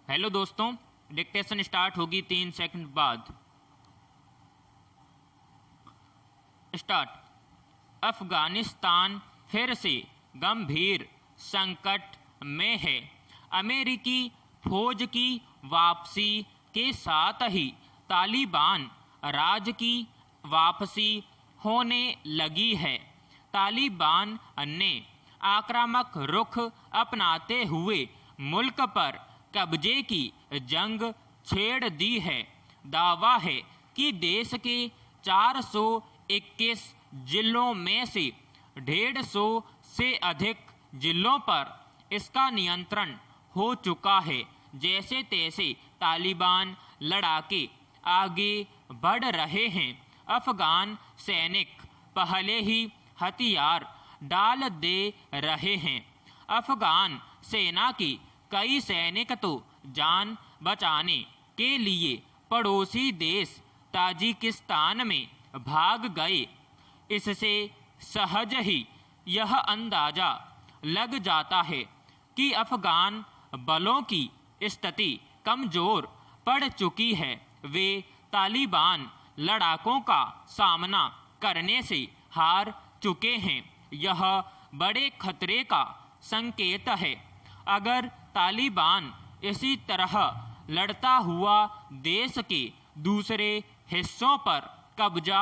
Hello दोस्तों, dictation start होगी 3 second बाद। स्टार्ट। अफगानिस्तान फिर से गंभीर संकट में है। अमेरिकी फौज की वापसी के साथ ही तालिबान राज की वापसी होने लगी है। तालिबान ने आक्रामक रुख अपनाते हुए मुल्क पर कब्जे की जंग छेड़ दी है। दावा है कि देश के 421 जिलों में से 150 से अधिक जिलों पर इसका नियंत्रण हो चुका है। जैसे तैसे तालिबान लड़ाके आगे बढ़ रहे हैं। अफगान सैनिक पहले ही हथियार डाल दे रहे हैं। अफगान सेना की कई सैनिक तो जान बचाने के लिए पड़ोसी देश ताजिकिस्तान में भाग गए। इससे सहज ही यह अंदाजा लग जाता है कि अफगान बलों की स्थिति कमजोर पड़ चुकी है। वे तालिबान लड़ाकों का सामना करने से हार चुके हैं। यह बड़े खतरे का संकेत है। अगर तालिबान इसी तरह लड़ता हुआ देश के दूसरे हिस्सों पर कब्जा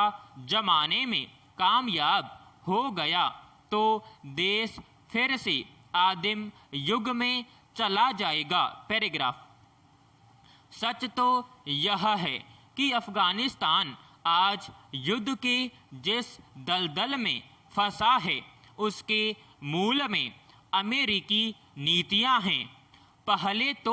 जमाने में कामयाब हो गया तो देश फिर से आदिम युग में चला जाएगा। पैराग्राफ। सच तो यह है कि अफगानिस्तान आज युद्ध के जिस दलदल में फंसा है उसके मूल में अमेरिकी नीतियां हैं। पहले तो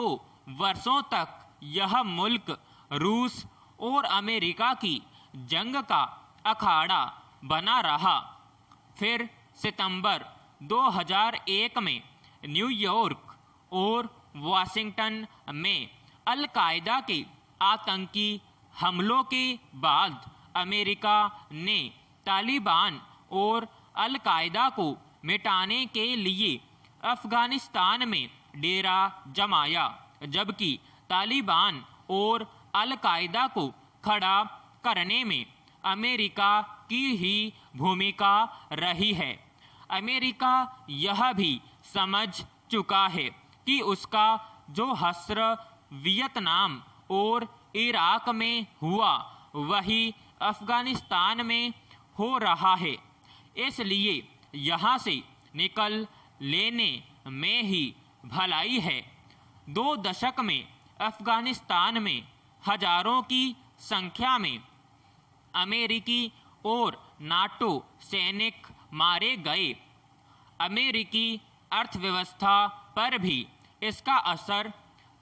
वर्षों तक यह मुल्क रूस और अमेरिका की जंग का अखाड़ा बना रहा। फिर सितंबर 2001 में न्यूयॉर्क और वाशिंगटन में अल कायदा के आतंकी हमलों के बाद अमेरिका ने तालिबान और अल कायदा को मिटाने के लिए अफगानिस्तान में डेरा जमाया, जबकि तालिबान और अल कायदा को खड़ा करने में अमेरिका की ही भूमिका रही है। अमेरिका यह भी समझ चुका है कि उसका जो हश्र वियतनाम और इराक में हुआ वही अफगानिस्तान में हो रहा है। इसलिए यहाँ से निकल लेने में ही भलाई है। 2 दशक में अफगानिस्तान में हजारों की संख्या में अमेरिकी और नाटो सैनिक मारे गए। अमेरिकी अर्थव्यवस्था पर भी इसका असर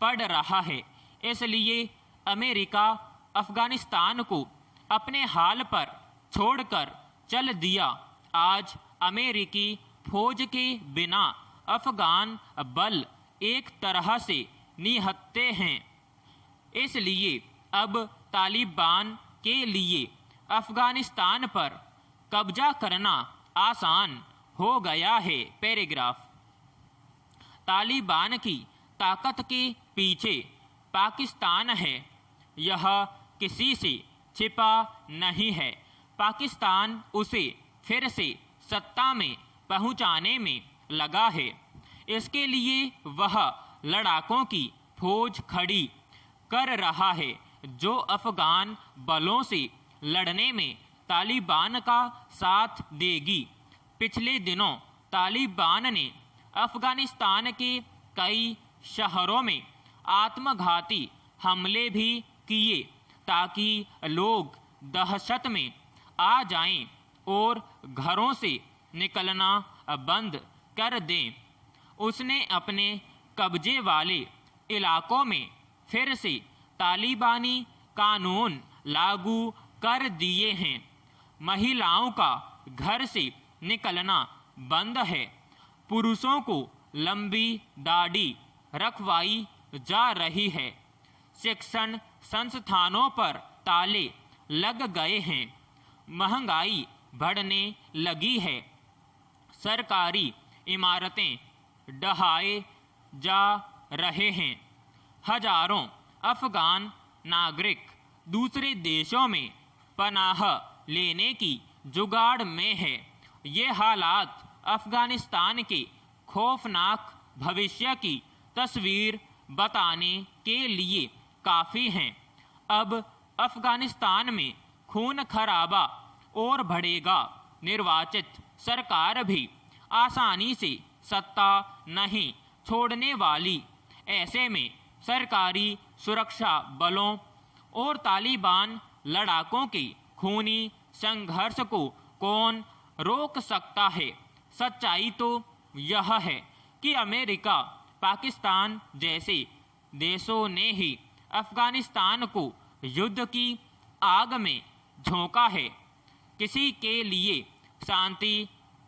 पड़ रहा है। इसलिए अमेरिका अफगानिस्तान को अपने हाल पर छोड़कर चल दिया। आज अमेरिकी फौज के बिना अफगान बल एक तरह से निहत्थे हैं। इसलिए अब तालिबान के लिए अफगानिस्तान पर कब्जा करना आसान हो गया है। पैराग्राफ। तालिबान की ताकत के पीछे पाकिस्तान है। यह किसी से छिपा नहीं है। पाकिस्तान उसे फिर से सत्ता में पहुंचाने में लगा है। इसके लिए वह लड़ाकों की फौज खड़ी कर रहा है जो अफगान बलों से लड़ने में तालिबान का साथ देगी। पिछले दिनों तालिबान ने अफगानिस्तान के कई शहरों में आत्मघाती हमले भी किए ताकि लोग दहशत में आ जाएं और घरों से निकलना बंद कर दें। उसने अपने कब्जे वाले इलाकों में फिर से तालिबानी कानून लागू कर दिए हैं। महिलाओं का घर से निकलना बंद है। पुरुषों को लंबी दाढ़ी रखवाई जा रही है। शिक्षण संस्थानों पर ताले लग गए हैं। महंगाई बढ़ने लगी है। सरकारी इमारतें ढहाए जा रहे हैं। हजारों अफगान नागरिक दूसरे देशों में पनाह लेने की जुगाड़ में है। ये हालात अफगानिस्तान के खौफनाक भविष्य की तस्वीर बताने के लिए काफ़ी हैं। अब अफगानिस्तान में खून खराबा और बढ़ेगा। निर्वाचित सरकार भी आसानी से सत्ता नहीं छोड़ने वाली। ऐसे में सरकारी सुरक्षा बलों और तालिबान लड़ाकों के खूनी संघर्ष को कौन रोक सकता है? सच्चाई तो यह है कि अमेरिका, पाकिस्तान जैसे देशों ने ही अफगानिस्तान को युद्ध की आग में झोंका है। किसी के लिए शांति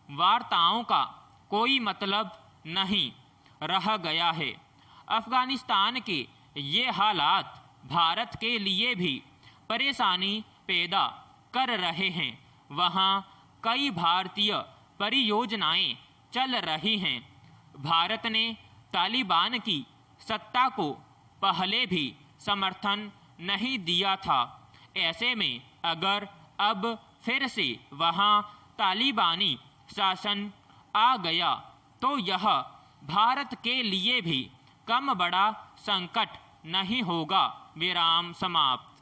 वार्ताओं का कोई मतलब नहीं रह गया है। अफगानिस्तान के ये हालात भारत के लिए भी परेशानी पैदा कर रहे हैं। वहाँ कई भारतीय परियोजनाएं चल रही हैं। भारत ने तालिबान की सत्ता को पहले भी समर्थन नहीं दिया था। ऐसे में अगर अब फिर से वहाँ तालिबानी शासन आ गया तो यह भारत के लिए भी कम बड़ा संकट नहीं होगा। विराम समाप्त।